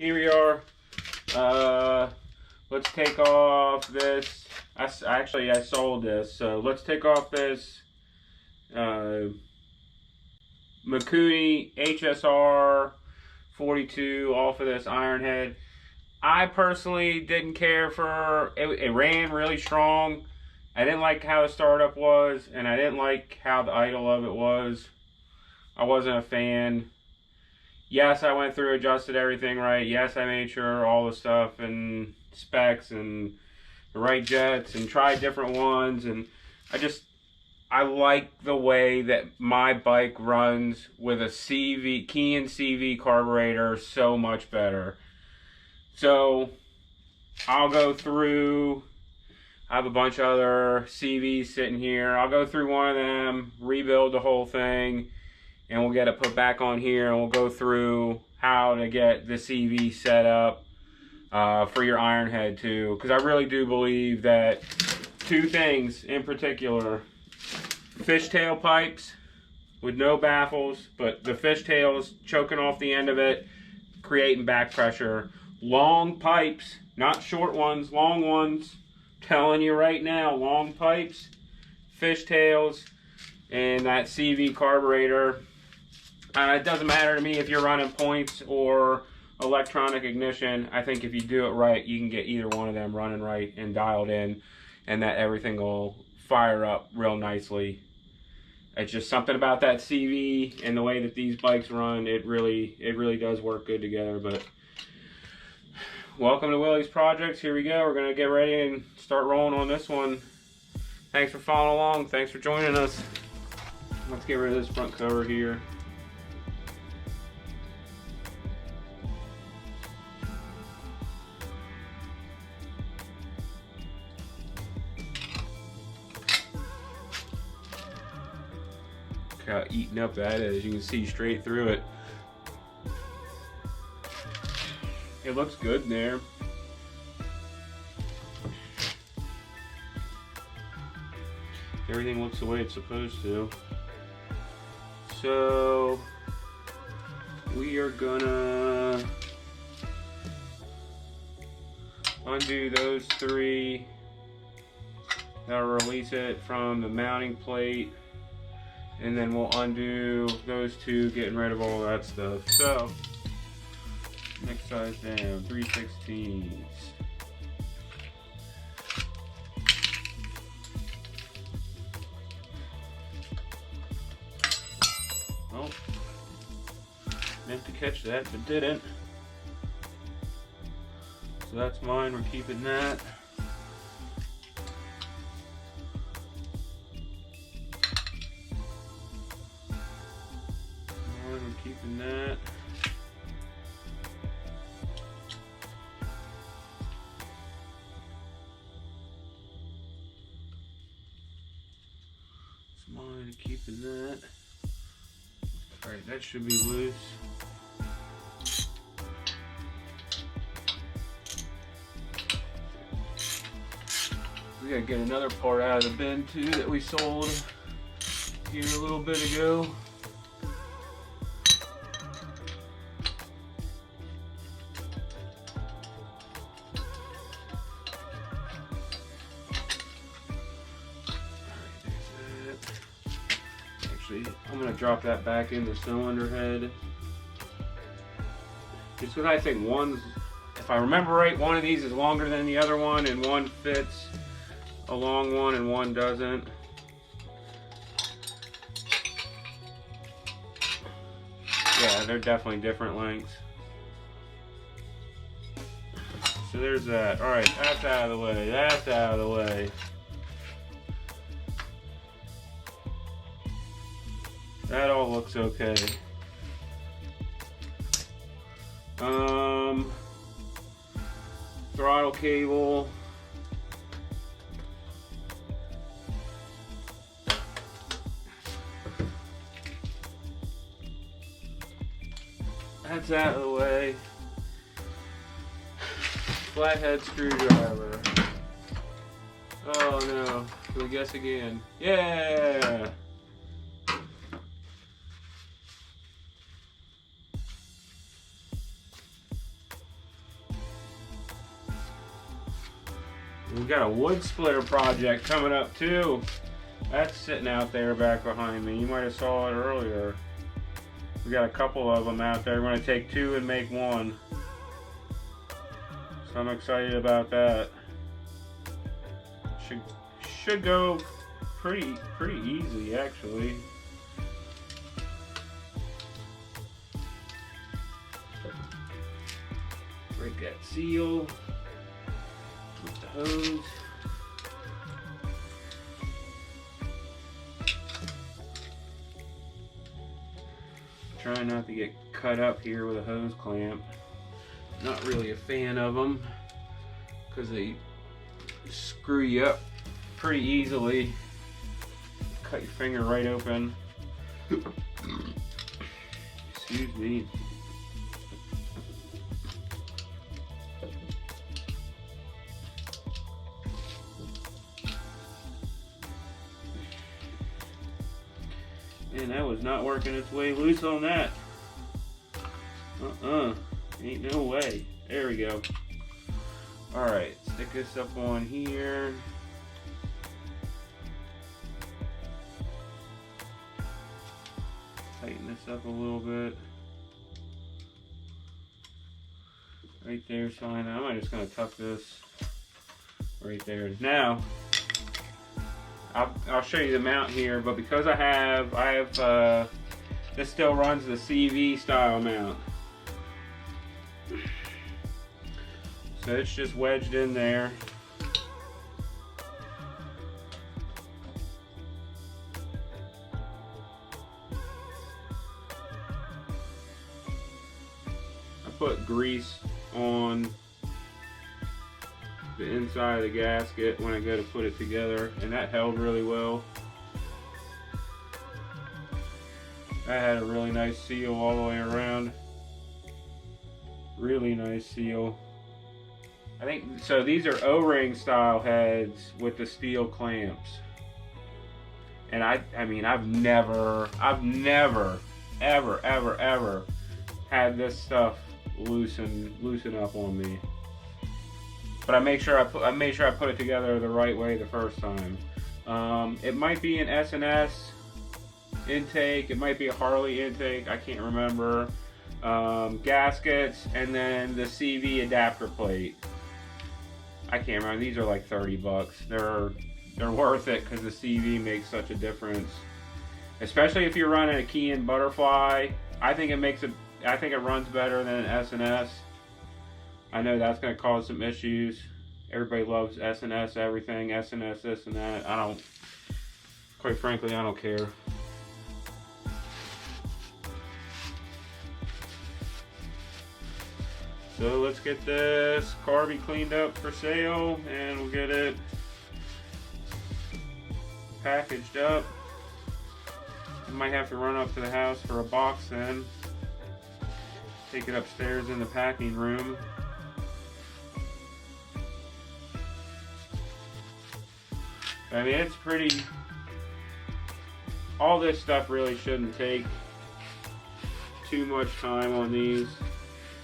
here we are. Let's take off this. I sold this, so let's take off this MIKUNI HSR 42 off of this iron head. I personally didn't care for it. It ran really strong. I didn't like how the startup was, and I didn't like how the idle of it was. I wasn't a fan. Yes, I went through, adjusted everything right. Yes, I made sure all the stuff and specs and the right jets and tried different ones, and I like the way that my bike runs with a CV, Key CV carburetor so much better. So I'll go through, I have a bunch of other CVs sitting here. I'll go through one of them, rebuild the whole thing, and we'll get it put back on here, and we'll go through how to get the CV set up for your iron head too. Because I really do believe that two things in particular: fishtail pipes with no baffles, but the fishtails choking off the end of it, creating back pressure. Long pipes, not short ones, long ones. Telling you right now, long pipes, fishtails, and that CV carburetor. It doesn't matter to me if you're running points or electronic ignition. I think if you do it right, you can get either one of them running right and dialed in, and that everything will fire up real nicely. It's just something about that CV and the way that these bikes run. It really does work good together. But welcome to Willie's Projects. Here we go. We're gonna get ready and start rolling on this one. Thanks for following along. Thanks for joining us. Let's get rid of this front cover here. Look how eaten up that is. You can see straight through it. It looks good in there. Everything looks the way it's supposed to. So we are gonna undo those three. That'll release it from the mounting plate. And then we'll undo those two, getting rid of all that stuff. So next size down, 3/16. Oh, meant to catch that, but didn't. So that's mine, we're keeping that. We're keeping that. Mine, keeping that. Alright, that should be loose. We gotta get another part out of the bin too that we sold here a little bit ago. I'm going to drop that back in the cylinder head. Just because I think one's, if I remember right, one of these is longer than the other one, and one fits a long one and one doesn't. Yeah, they're definitely different lengths. So there's that. Alright, that's out of the way. That's out of the way. That all looks okay. Throttle cable. That's out of the way. Flathead screwdriver. Oh no. Can we guess again? Yeah! We got a wood splitter project coming up too. That's sitting out there back behind me. You might have saw it earlier. We got a couple of them out there. We're going to take two and make one. So I'm excited about that. Should go pretty easy actually. Break that seal with the hose. Trying not to get cut up here with a hose clamp. Not really a fan of them because they screw you up pretty easily. Cut your finger right open. Excuse me. And that was not working its way loose on that. Ain't no way. There we go. Alright, stick this up on here. Tighten this up a little bit. Right there, so I'm just going to tuck this right there. Now, I'll show you the mount here, but because I have this still runs the CV style mount. So it's just wedged in there. I put grease on the inside of the gasket when I go to put it together, and that held really well. I had a really nice seal all the way around. Really nice seal. I think so. These are O-ring style heads with the steel clamps, and I mean I've never ever had this stuff loosen up on me. But I make sure I put it together the right way the first time. It might be an S&S intake. It might be a Harley intake. I can't remember. Gaskets, and then the CV adapter plate. I can't remember. These are like 30 bucks. They're worth it because the CV makes such a difference. Especially if you're running a Key & Butterfly. I think it runs better than an S&S. I know that's going to cause some issues. Everybody loves S&S everything, S&S this and that. Quite frankly, I don't care. So let's get this carby cleaned up for sale, and we'll get it packaged up. I might have to run up to the house for a box then. Take it upstairs in the packing room. I mean, it's pretty, all this stuff really shouldn't take too much time on these.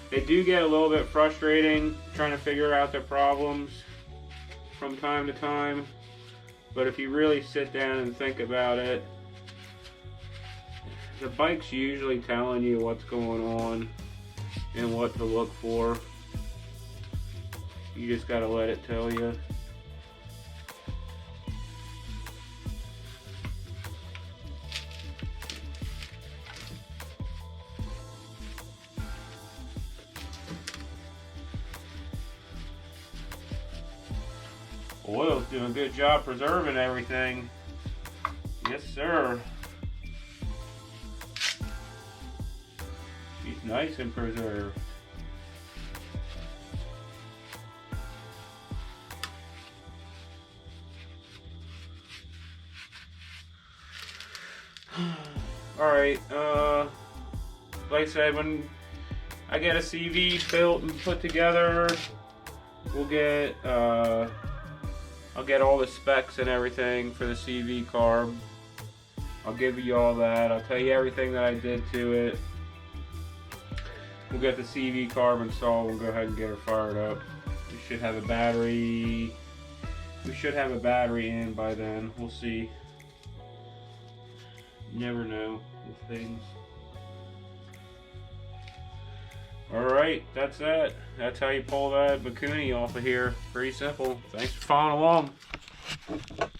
They do get a little bit frustrating trying to figure out their problems from time to time, but if you really sit down and think about it, the bike's usually telling you what's going on and what to look for. You just gotta let it tell you. Oil's doing a good job preserving everything. Yes, sir. She's nice and preserved. Alright, like I said, when I get a CV built and put together, we'll get, I'll get all the specs and everything for the CV carb. I'll give you all that. I'll tell you everything that I did to it. We'll get the CV carb installed. We'll go ahead and get her fired up. We should have a battery We should have a battery in by then. We'll see. You never know with things. Alright, that's that. That's how you pull that MIKUNI off of here. Pretty simple. Thanks for following along.